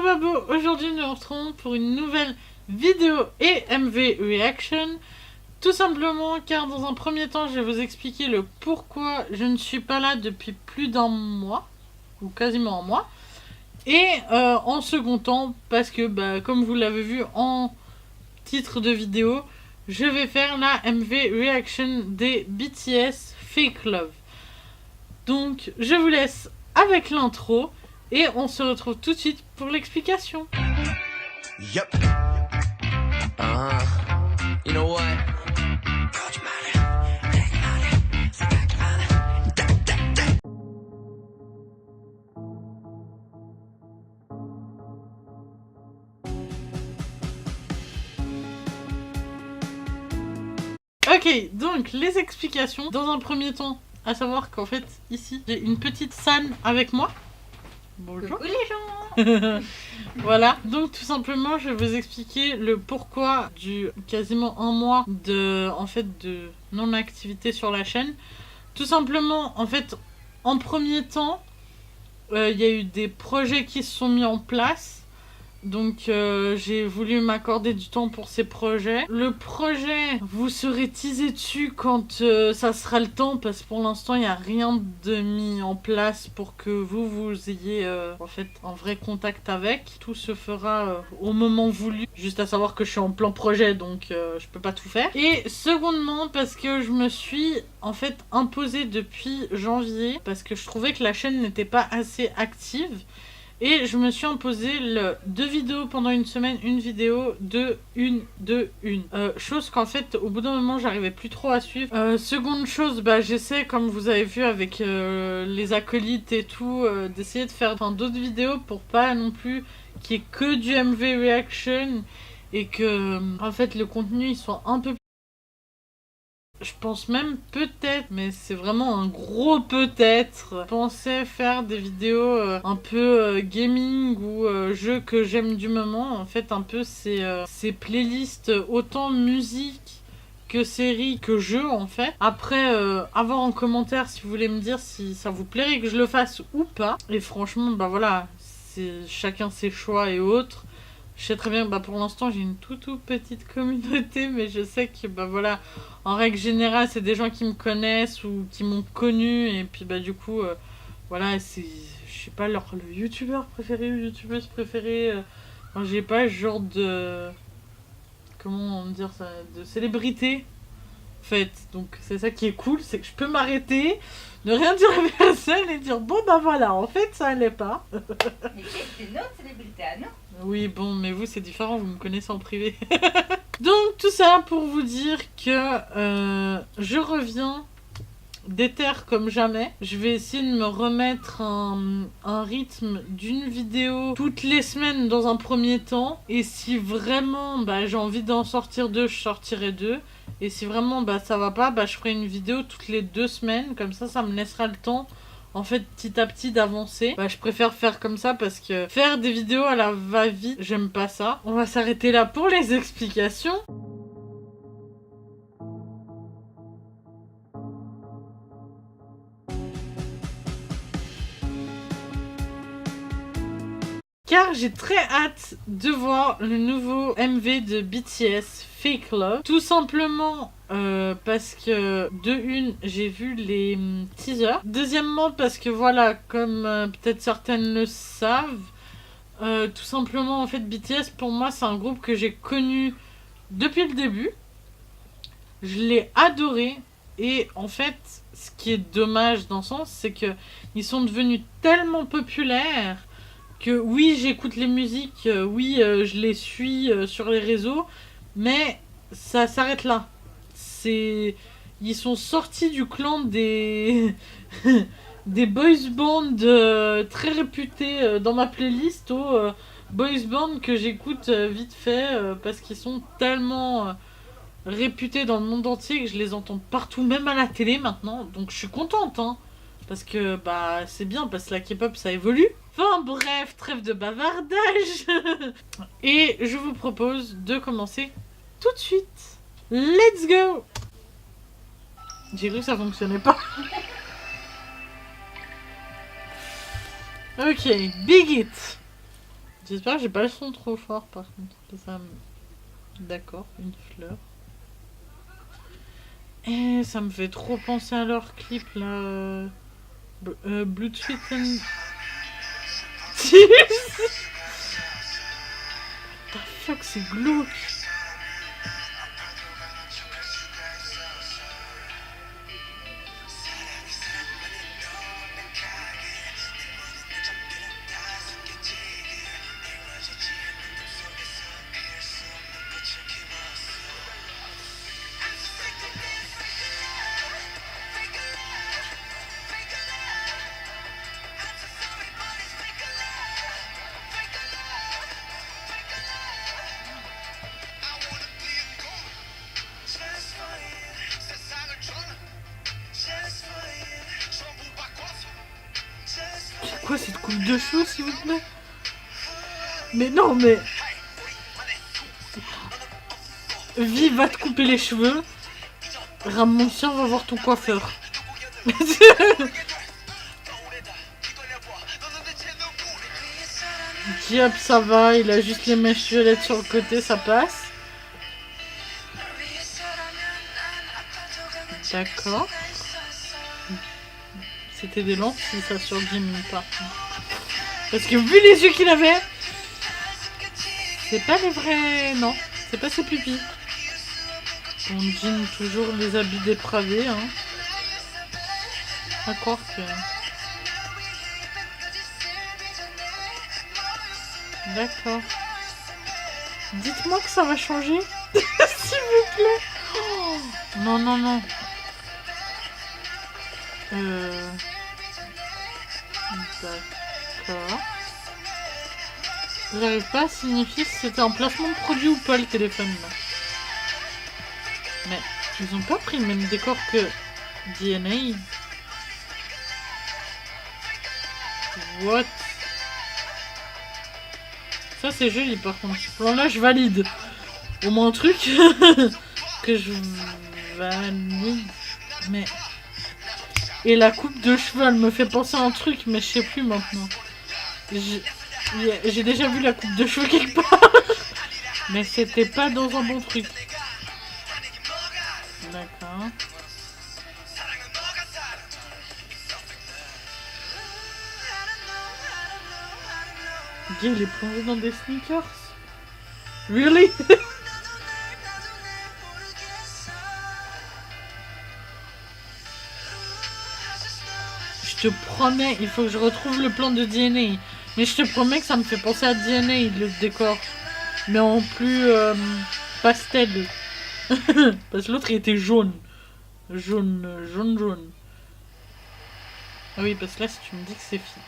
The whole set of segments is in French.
Babos, aujourd'hui nous nous retrouvons pour une nouvelle vidéo et MV Reaction. Tout simplement car dans un premier temps je vais vous expliquer le pourquoi je ne suis pas là depuis plus d'un mois, ou quasiment un mois. Et en second temps parce que comme vous l'avez vu en titre de vidéo, je vais faire la MV Reaction des BTS Fake Love. Donc je vous laisse avec l'intro. Et on se retrouve tout de suite pour l'explication. Yep. You know what? Ok, donc les explications. Dans un premier temps, à savoir qu'en fait, ici, j'ai une petite San avec moi. Bonjour. Coucou les gens. Voilà, donc tout simplement je vais vous expliquer le pourquoi du quasiment un mois de non-activité sur la chaîne. Tout simplement, en fait, en premier temps, il y a eu des projets qui se sont mis en place. Donc j'ai voulu m'accorder du temps pour ces projets. Le projet, vous serez teasé dessus quand ça sera le temps, parce que pour l'instant il n'y a rien de mis en place pour que vous ayez en fait un vrai contact avec. Tout se fera au moment voulu, juste à savoir que je suis en plein projet, donc je peux pas tout faire. Et secondement, parce que je me suis en fait imposée depuis janvier, parce que je trouvais que la chaîne n'était pas assez active. Et je me suis imposé 2 vidéos pendant une semaine, une vidéo, une. Chose qu'en fait, au bout d'un moment, j'arrivais plus trop à suivre. Seconde chose, j'essaie, comme vous avez vu avec les acolytes et tout, d'essayer de faire d'autres vidéos pour pas non plus qu'il y ait que du MV Reaction et que, en fait, le contenu il soit un peu plus... Je pense même peut-être, mais c'est vraiment un gros peut-être, je pensais faire des vidéos un peu gaming ou jeux que j'aime du moment. En fait, un peu ces playlists autant musique que séries que jeux en fait. Après, avoir en commentaire si vous voulez me dire si ça vous plairait que je le fasse ou pas. Et franchement, voilà, c'est chacun ses choix et autres. Je sais très bien, pour l'instant j'ai une toute petite communauté, mais je sais que voilà, en règle générale c'est des gens qui me connaissent ou qui m'ont connu, et puis du coup voilà, c'est, je sais pas, le youtubeur préféré ou youtubeuse préférée, j'ai pas ce genre de, comment dire ça, de célébrité en fait. Donc c'est ça qui est cool, c'est que je peux m'arrêter, ne rien dire à personne et dire bon voilà, en fait ça allait pas. Mais c'est notre célébrité à nous. Oui, bon, mais vous, c'est différent, vous me connaissez en privé. Donc, tout ça pour vous dire que je reviens déter comme jamais. Je vais essayer de me remettre un rythme d'une vidéo toutes les semaines dans un premier temps. Et si vraiment j'ai envie d'en sortir 2, je sortirai 2. Et si vraiment ça va pas, je ferai une vidéo toutes les 2 semaines. Comme ça me laissera le temps, en fait, petit à petit d'avancer. Je préfère faire comme ça parce que faire des vidéos à la va-vite, j'aime pas ça. On va s'arrêter là pour les explications. Car j'ai très hâte de voir le nouveau MV de BTS Fake Love. Tout simplement parce que de une, j'ai vu les teasers. Deuxièmement parce que voilà, comme peut-être certaines le savent, tout simplement en fait BTS pour moi c'est un groupe que j'ai connu depuis le début. Je l'ai adoré. Et en fait, ce qui est dommage dans ce sens, c'est que ils sont devenus tellement populaires que oui, j'écoute les musiques, oui, je les suis sur les réseaux, mais ça s'arrête là. Ils sont sortis du clan des des boys bands très réputés dans ma playlist aux boys bands que j'écoute vite fait parce qu'ils sont tellement réputés dans le monde entier que je les entends partout, même à la télé maintenant. Donc je suis contente, hein. Parce que c'est bien, parce que la K-pop ça évolue. Enfin bref, trêve de bavardage. Et je vous propose de commencer tout de suite. Let's go. J'ai cru que ça fonctionnait pas. Ok, Big Hit. J'espère que j'ai pas le son trop fort par contre. Ça D'accord, une fleur. Et ça me fait trop penser à leur clip là. Bluetooth and... What the fuck, c'est glauque. C'est quoi cette coupe de cheveux, s'il vous plaît? Mais non, mais... Vie, va te couper les cheveux. Ramoncien, va voir ton coiffeur. Diop, ça va, il a juste les mèches violettes sur le côté, ça passe. D'accord. C'était des lentilles, ça, sur Jim, pas. Parce que vu les yeux qu'il avait, c'est pas les vrais... Non, c'est pas ses pupilles. Bon, Jim, toujours les habits dépravés, hein. À croire que... D'accord. Dites-moi que ça va changer. S'il vous plaît. Oh. Non, non, non. D'accord. J'arrive pas à signifier si c'était un placement de produit ou pas le téléphone là. Mais ils ont pas pris le même décor que DNA. What? Ça c'est joli par contre. Ce plan là je valide. Au moins un truc que je valide. Mais... Et la coupe de cheveux, elle me fait penser à un truc, mais je sais plus maintenant. J'ai déjà vu la coupe de cheveux quelque part. Mais c'était pas dans un bon truc. D'accord. Dieu, il est plongé dans des sneakers. Really? Je te promets, il faut que je retrouve le plan de DNA. Mais je te promets que ça me fait penser à DNA, le décor. Mais en plus pastel. Parce que l'autre il était jaune. Jaune. Ah oui, parce que là si tu me dis que c'est fini.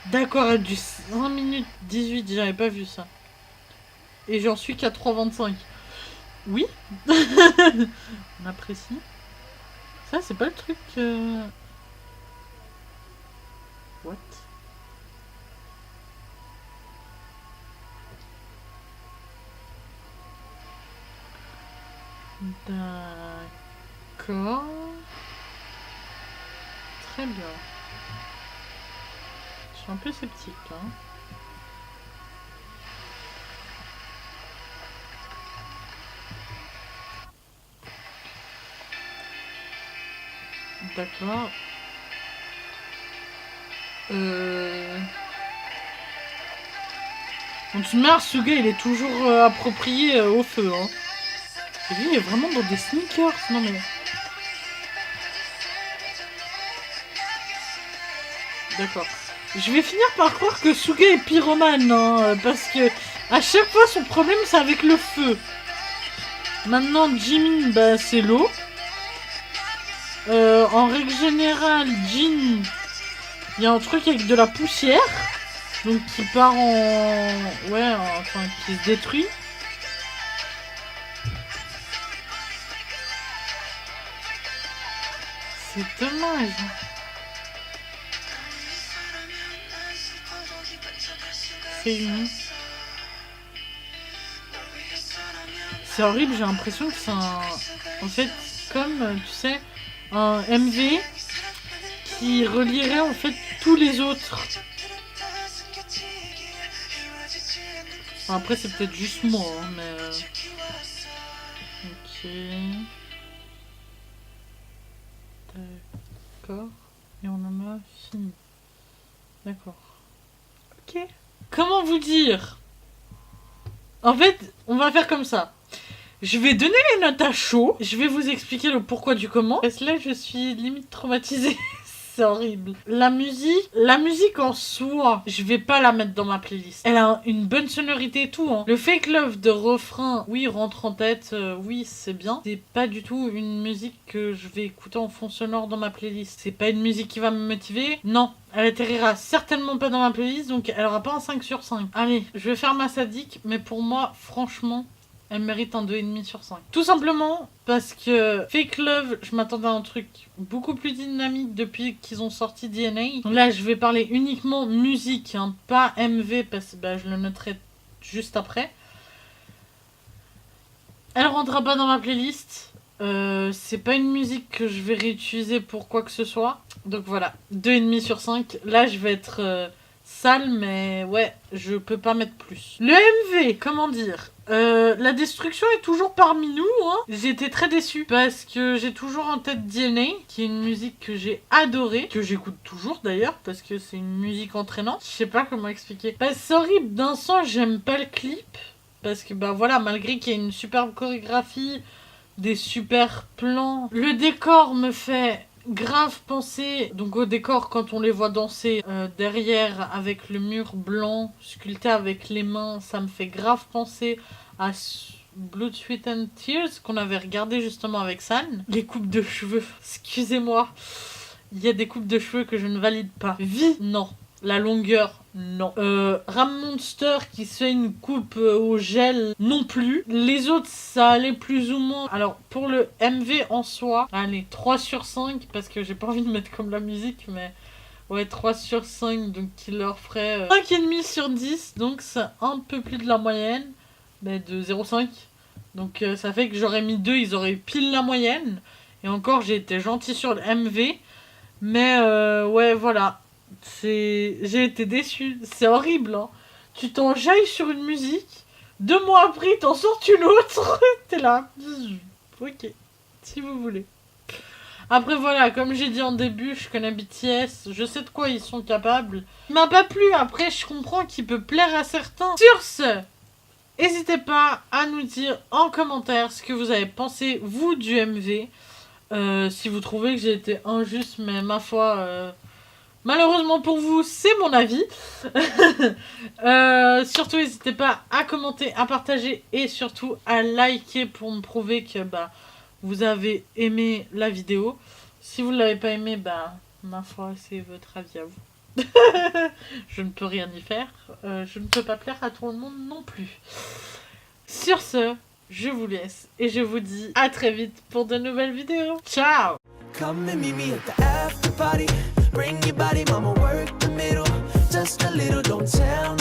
D'accord, du 1 minute 18, j'avais pas vu ça. Et j'en suis qu'à 3,25. Oui. On apprécie. Ça c'est pas le truc... What? D'accord. Très bien. Je suis un peu sceptique là. D'accord. Donc Suga il est toujours approprié au feu hein. Et lui il est vraiment dans des sneakers. Non mais... D'accord. Je vais finir par croire que Suga est pyromane hein, parce que à chaque fois son problème c'est avec le feu. Maintenant Jimin bah c'est l'eau. En règle générale Jin il y a un truc avec de la poussière. Donc qui part en... Ouais, enfin qui se détruit. C'est dommage. C'est une... C'est horrible, j'ai l'impression que c'est un... En fait, comme, tu sais, un MV qui relierait en fait tous les autres. Enfin, après, c'est peut-être juste moi, hein, mais... Ok... D'accord. Et on en a fini. D'accord. Ok. Comment vous dire? En fait, on va faire comme ça. Je vais donner les notes à chaud. Je vais vous expliquer le pourquoi du comment. Parce que là, je suis limite traumatisée. C'est horrible. La musique en soi, je vais pas la mettre dans ma playlist. Elle a une bonne sonorité et tout, hein. Le fake love de refrain, oui, rentre en tête, oui, c'est bien. C'est pas du tout une musique que je vais écouter en fond sonore dans ma playlist. C'est pas une musique qui va me motiver. Non, elle atterrira certainement pas dans ma playlist, donc elle aura pas un 5 sur 5. Allez, je vais faire ma sadique, mais pour moi, franchement... elle mérite un 2,5 sur 5. Tout simplement parce que Fake Love, je m'attendais à un truc beaucoup plus dynamique depuis qu'ils ont sorti DNA. Là, je vais parler uniquement musique, hein, pas MV, parce que bah, je le noterai juste après. Elle rentrera pas dans ma playlist. C'est pas une musique que je vais réutiliser pour quoi que ce soit. Donc voilà, 2,5 sur 5. Là, je vais être... sale, mais ouais, je peux pas mettre plus. Le MV, comment dire, la destruction est toujours parmi nous, hein. J'ai été très déçue parce que j'ai toujours en tête DNA, qui est une musique que j'ai adorée, que j'écoute toujours d'ailleurs, parce que c'est une musique entraînante. Je sais pas comment expliquer. Bah, c'est horrible, d'un sens, j'aime pas le clip, parce que bah voilà, malgré qu'il y ait une superbe chorégraphie, des super plans, le décor me fait... grave penser donc au décor quand on les voit danser derrière avec le mur blanc sculpté avec les mains, ça me fait grave penser à Blood, Sweat and Tears qu'on avait regardé justement avec San. Les coupes de cheveux, excusez-moi, il y a des coupes de cheveux que je ne valide pas. Vie, non. La longueur, non. Ram Monster qui se fait une coupe au gel, non plus. Les autres, ça allait plus ou moins. Alors, pour le MV en soi, allez, 3 sur 5, parce que j'ai pas envie de mettre comme la musique, mais... ouais, 3 sur 5, donc qui leur ferait 5,5 sur 10, donc c'est un peu plus de la moyenne, mais de 0,5. Donc ça fait que j'aurais mis 2, ils auraient pile la moyenne. Et encore, j'ai été gentil sur le MV, mais ouais, voilà. J'ai été déçue, c'est horrible, hein. Tu t'enjailles sur une musique, 2 mois après t'en sortes une autre, t'es là, ok, si vous voulez. Après voilà, comme j'ai dit en début, je connais BTS, je sais de quoi ils sont capables. Il m'a pas plu, après je comprends qu'il peut plaire à certains. Sur ce, n'hésitez pas à nous dire en commentaire ce que vous avez pensé, vous, du MV. Si vous trouvez que j'ai été injuste, mais ma foi... malheureusement pour vous, c'est mon avis. Surtout, n'hésitez pas à commenter, à partager et surtout à liker pour me prouver que bah, vous avez aimé la vidéo. Si vous ne l'avez pas aimé, bah, ma foi, c'est votre avis à vous. Je ne peux rien y faire. Je ne peux pas plaire à tout le monde non plus. Sur ce, je vous laisse et je vous dis à très vite pour de nouvelles vidéos. Ciao! Come and meet me at the after party. Bring your body, mama, work the middle. Just a little, don't tell